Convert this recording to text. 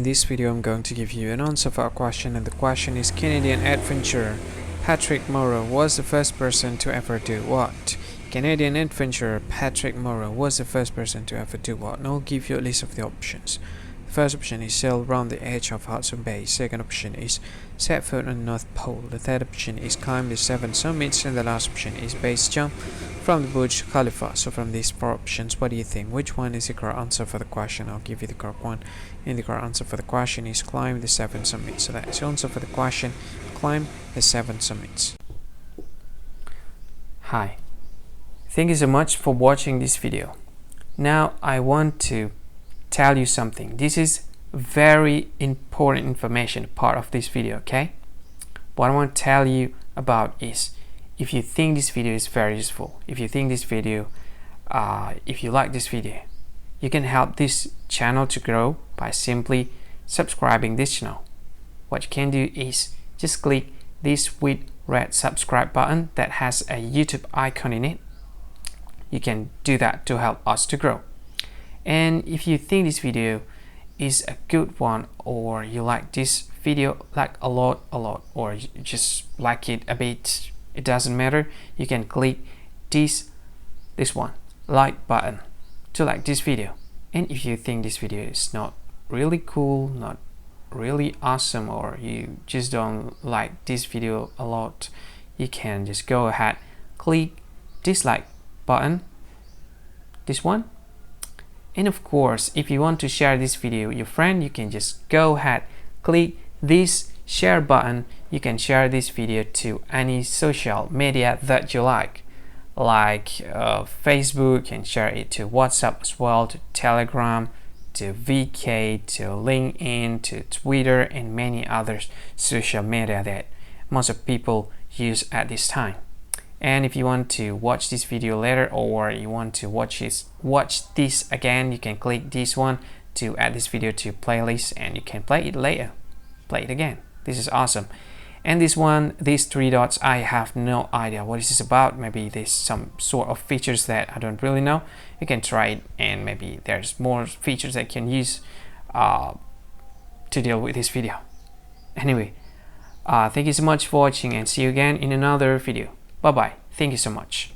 this video I'm going to give you an answer for a question, and the question is: Canadian adventurer Patrick Morrow was the first person to ever do what? Canadian adventurer Patrick Morrow was the first person to ever do what? And I'll give you a list of the options. The first option is sail around the edge of Hudson Bay. Second option is set foot on the North Pole. The third option is climb the 7 summits, and the last option is base jump from the Burj Khalifa. So from these 4 options, what do you think? Which one is the correct answer for the question? I'll give you the correct one. And the correct answer for the question is climb the 7 summits. So that's the answer for the question: climb the 7 summits. Hi, thank you so much for watching this video. Now I want to tell you something. This is very important information part of this video, okay? What I want to tell you about is, if you think this video is very useful, if you think this video, if you like this video, you can help this channel to grow by simply subscribing this channel. What you can do is just click this with red subscribe button that has a YouTube icon in it. You can do that to help us to grow. And if you think this video is a good one, or you like this video like a lot, or you just like it a bit, it doesn't matter, you can click this one, like button, to like this video. And if you think this video is not really cool, not really awesome, or you just don't like this video a lot, you can just go ahead, click dislike button, this one. And of course, if you want to share this video with your friend, you can just go ahead, click this share button. You can share this video to any social media that you like Facebook, and share it to WhatsApp as well, to Telegram, to VK, to LinkedIn, to Twitter, and many other social media that most of people use at this time. And if you want to watch this video later, or you want to watch this again, you can click this one to add this video to playlist, and you can play it later, play it again. This is awesome. And this one, these 3 dots, I have no idea what this is about. Maybe there's some sort of features that I don't really know. You can try it, and maybe there's more features that you can use to deal with this video. Anyway, thank you so much for watching, and see you again in another video. Bye bye. Thank you so much.